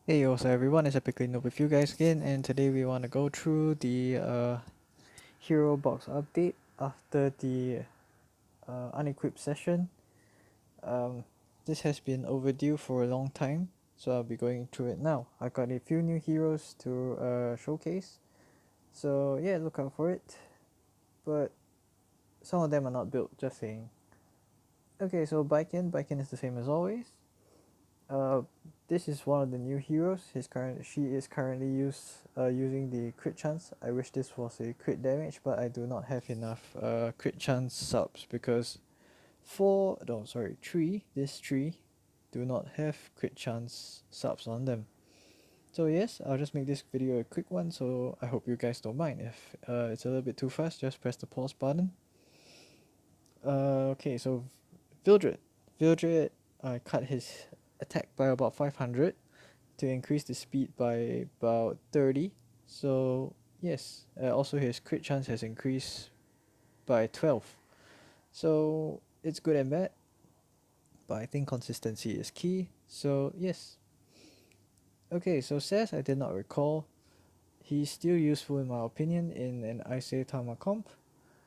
Hey yo, so everyone, it's Epically Noob with you guys again, and today we want to go through the Hero Box update after the unequipped session. Um, this has been overdue for a long time, so I'll be going through it now. I got a few new heroes to showcase, so yeah, look out for it. But some of them are not built, just saying. Okay, so Baiken is the same as always. Uh, this is one of the new heroes. She is currently using the crit chance. I wish this was a crit damage, but I do not have enough crit chance subs because three do not have crit chance subs on them. So yes, I'll just make this video a quick one. So I hope you guys don't mind if it's a little bit too fast. Just press the pause button. Okay, so Vildred, Vildred, I cut his attack by about 500 to increase the speed by about 30. So yes, also his crit chance has increased by 12. So it's good and bad, but I think consistency is key. So yes. Okay, so Says I did not recall. He's still useful in my opinion in an Tama comp,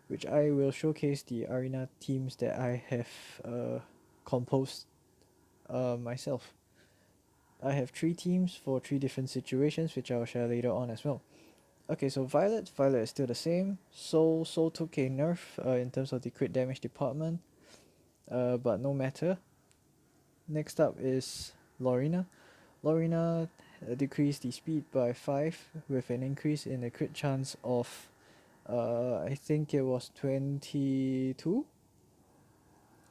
which I will showcase the arena teams that I have composed myself. I have three teams for three different situations, which I'll share later on as well. Okay, so Violet is still the same. Soul took a nerf in terms of the crit damage department, but no matter. Next up is Lorina. Lorina decreased the speed by 5 with an increase in the crit chance of I think it was 22,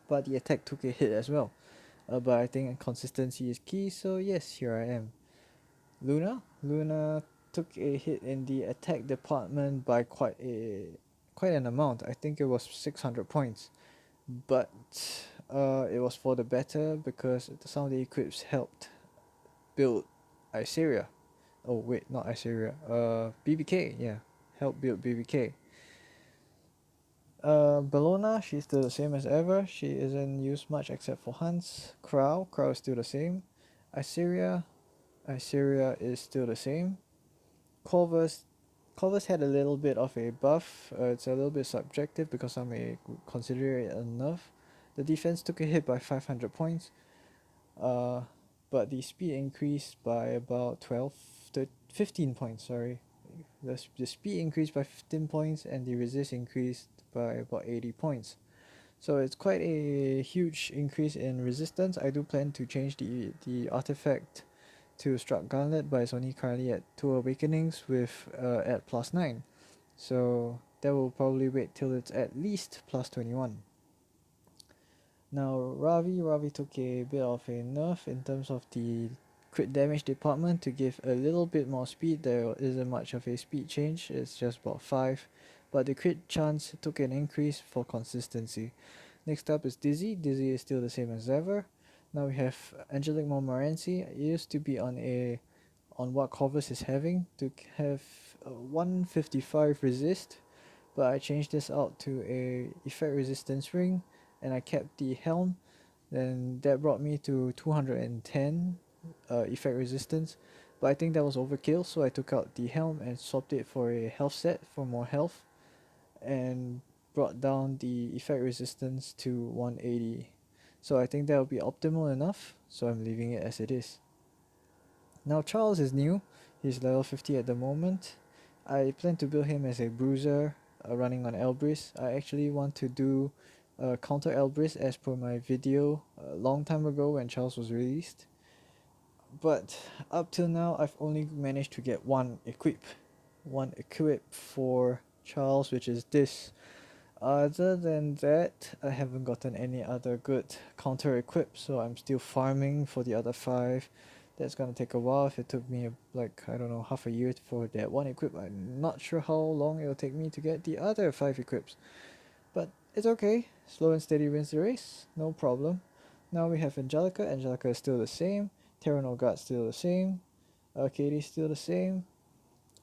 but the attack took a hit as well. But I think consistency is key, so yes, here I am. Luna took a hit in the attack department by quite an amount. I think it was 600 points, but it was for the better because some of the equips helped build Iseria. Oh wait, not Iseria. BBK. Yeah, helped build BBK. Bellona, she's still the same as ever. She isn't used much except for Hans. Crow is still the same. Iseria, Iseria is still the same. Corvus, Corvus had a little bit of a buff. It's a little bit subjective because I may consider it enough. The defense took a hit by 500 points, uh, but the speed increased by about 15 points. Sorry, the speed increased by 15 points and the resist increased by about 80 points. So it's quite a huge increase in resistance. I do plan to change the artifact to Struck Gauntlet, but it's only currently at 2 Awakenings with at plus 9. So that will probably wait till it's at least plus 21. Now Ravi took a bit of a nerf in terms of the crit damage department to give a little bit more speed. There isn't much of a speed change, it's just about 5. But the crit chance took an increase for consistency. Next up is Dizzy. Dizzy is still the same as ever. Now we have Angelic Montmorency. It used to be on what Corvus is having to have 155 resist, but I changed this out to a effect resistance ring, and I kept the helm. Then that brought me to 210 effect resistance, but I think that was overkill, so I took out the helm and swapped it for a health set for more health, and brought down the effect resistance to 180. So I think that will be optimal enough, so I'm leaving it as it is. Now Charles is new, he's level 50 at the moment. I plan to build him as a bruiser running on Elbris. I actually want to do counter Elbris as per my video a long time ago when Charles was released. But up till now I've only managed to get one equip for Charles, which is this. Other than that, I haven't gotten any other good counter equip, so I'm still farming for the other 5. That's gonna take a while. If it took me like, I don't know, half a year for that one equip, I'm not sure how long it'll take me to get the other 5 equips. But it's okay. Slow and steady wins the race. No problem. Now we have Angelica. Angelica is still the same. Terran Guard still the same. Katie still the same.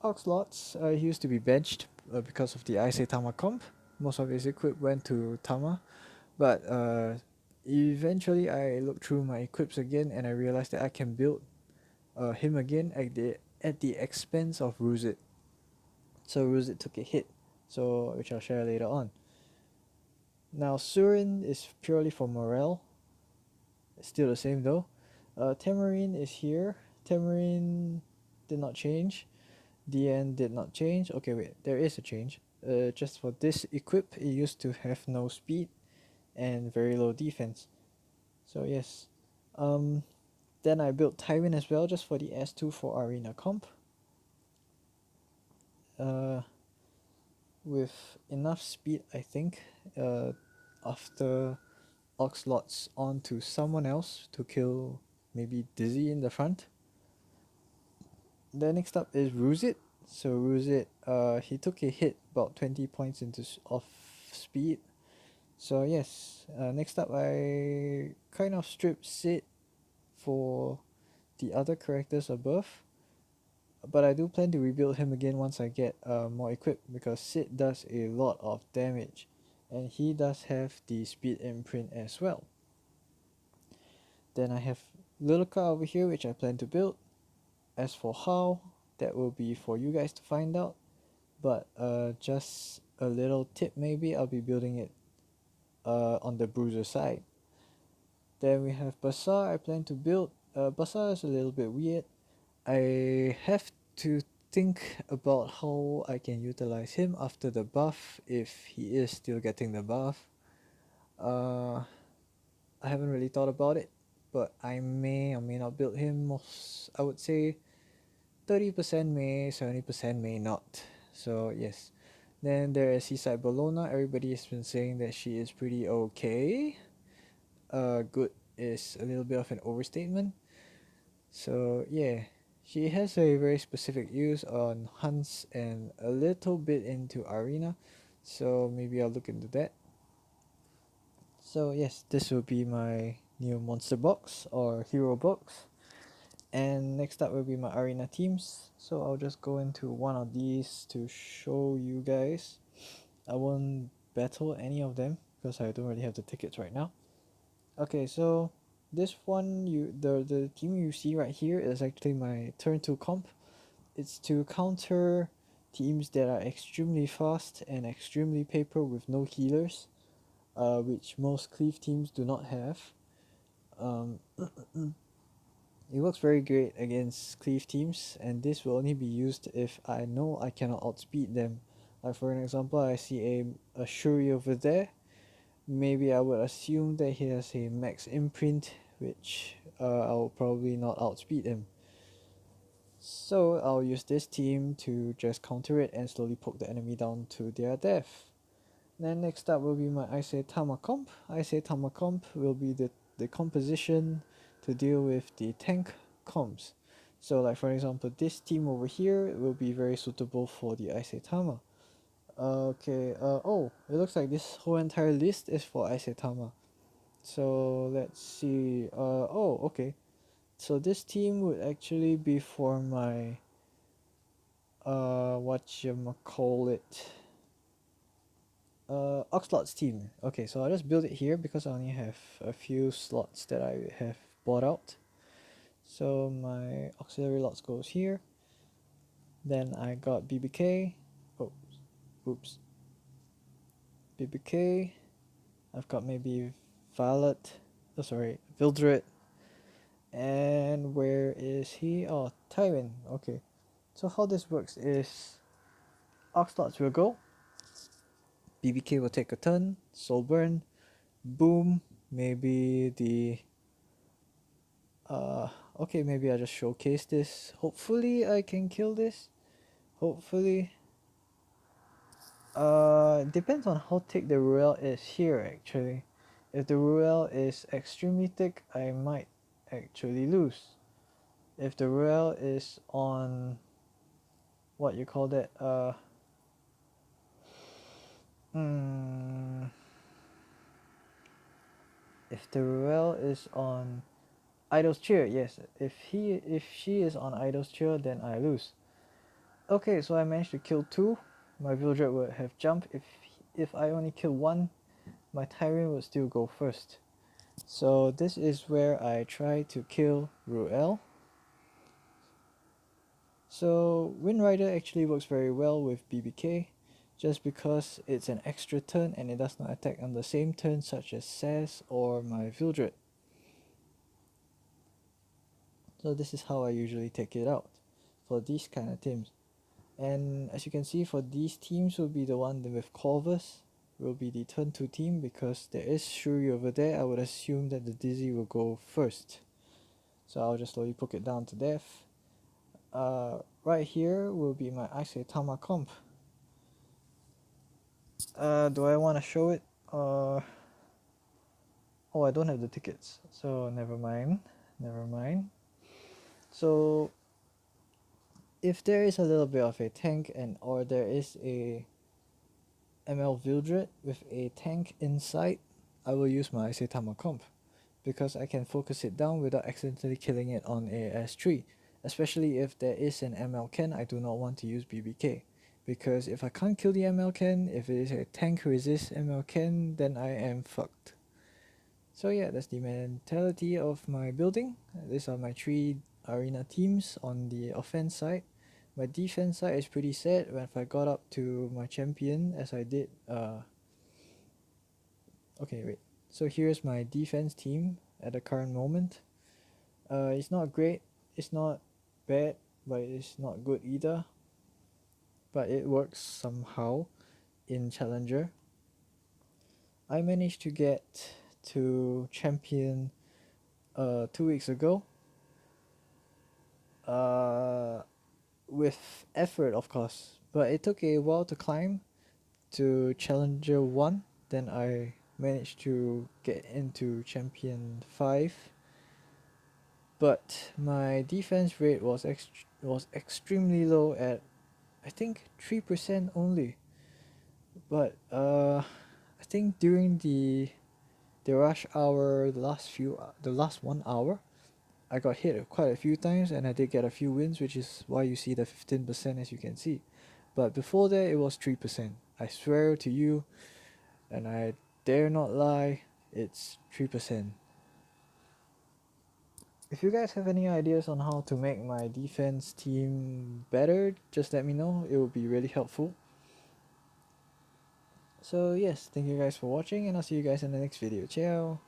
Oxlots he used to be benched because of the Tama comp. Most of his equip went to Tama, but eventually I looked through my equips again and I realized that I can build him again at the expense of Ruzit. So Ruzit took a hit, so which I'll share later on. Now Surin is purely for morale. It's still the same though. Tamarine is here. Tamarine did not change. DN did not change. Okay, wait, there is a change. Just for this equip, it used to have no speed and very low defense. So yes. Then I built Tywin as well, just for the S2 for Arena comp. Uh, with enough speed, I think. After Oxlots on to someone else to kill maybe Dizzy in the front. Then next up is Ruzit. So Ruzit, he took a hit about 20 points into of speed. So yes, next up I kind of stripped Sid for the other characters above. But I do plan to rebuild him again once I get more equipped, because Sid does a lot of damage. And he does have the speed imprint as well. Then I have Liluka over here, which I plan to build. As for how, that will be for you guys to find out. But just a little tip, maybe I'll be building it on the bruiser side. Then we have Basar I plan to build. Basar is a little bit weird. I have to think about how I can utilize him after the buff, if he is still getting the buff. I haven't really thought about it, but I may or may not build him. I would say 30% may, 70% may not. So yes. Then there is Seaside Bologna. Everybody has been saying that she is pretty okay. Good is a little bit of an overstatement. So yeah, she has a very specific use on hunts and a little bit into arena. So maybe I'll look into that. So yes, this will be my new monster box or hero box. And next up will be my arena teams. So I'll just go into one of these to show you guys. I won't battle any of them because I don't really have the tickets right now. Okay, so this one, the team you see right here is actually my turn 2 comp. It's to counter teams that are extremely fast and extremely paper with no healers, which most cleave teams do not have. It works very great against cleave teams, and this will only be used if I know I cannot outspeed them. Like for an example, I see a Shuri over there. Maybe I would assume that he has a max imprint, which I'll probably not outspeed him. So I'll use this team to just counter it and slowly poke the enemy down to their death. Then next up will be my Tama comp. Tama comp will be the composition to deal with the tank comps. So like for example, this team over here will be very suitable for the Tama. Oh, it looks like this whole entire list is for Tama. So let's see. Oh, okay. So this team would actually be for my whatchamacallit, Oxlots team. Okay, so I'll just build it here because I only have a few slots that I have bought out. So my auxiliary lots goes here. Then I got BBK. Oh, oops. BBK. I've got maybe Violet. Oh, sorry, Vildred. And where is he? Oh, Tywin. Okay. So how this works is Oxlots will go. BBK will take a turn. Soul burn. Boom. Maybe the okay, maybe I just showcase this. Hopefully I can kill this. Hopefully. Depends on how thick the Ruel is here actually. If the Ruel is extremely thick, I might actually lose. If the Ruel is on what you call that, if the Ruel is on Idol's Cheer, yes. If she is on Idol's Cheer, then I lose. Okay, so I managed to kill 2. My Vildred would have jumped. If I only kill 1, my Tyrant would still go first. So this is where I try to kill Ruel. So Wind Rider actually works very well with BBK, just because it's an extra turn and it does not attack on the same turn such as Saz or my Vildred. So this is how I usually take it out for these kind of teams. And as you can see, for these teams will be the one with Corvus will be the turn 2 team, because there is Shuri over there. I would assume that the Dizzy will go first. So I'll just slowly poke it down to death. Right here will be my Asaitama comp. Do I want to show it? Oh, I don't have the tickets, so never mind. Never mind. So if there is a little bit of a tank or there is a ML Vildred with a tank inside, I will use my Saitama comp, because I can focus it down without accidentally killing it on a S3. Especially if there is an ML Ken, I do not want to use BBK, because if I can't kill the ML Ken, if it is a tank resist ML Ken, then I am fucked. So yeah, that's the mentality of my building. These are my 3 arena teams on the offense side. My defense side is pretty sad. When I got up to my champion, as I did okay, wait. So here's my defense team at the current moment. It's not great, it's not bad, but it's not good either. But it works somehow in Challenger. I managed to get to champion 2 weeks ago. With effort, of course, but it took a while to climb to Challenger 1. Then I managed to get into Champion 5. But my defense rate was extremely low at, I think, 3% only. But I think during the rush hour, the last 1 hour, I got hit quite a few times and I did get a few wins, which is why you see the 15% as you can see. But before that, it was 3%. I swear to you, and I dare not lie, it's 3%. If you guys have any ideas on how to make my defense team better, just let me know. It would be really helpful. So yes, thank you guys for watching, and I'll see you guys in the next video. Ciao!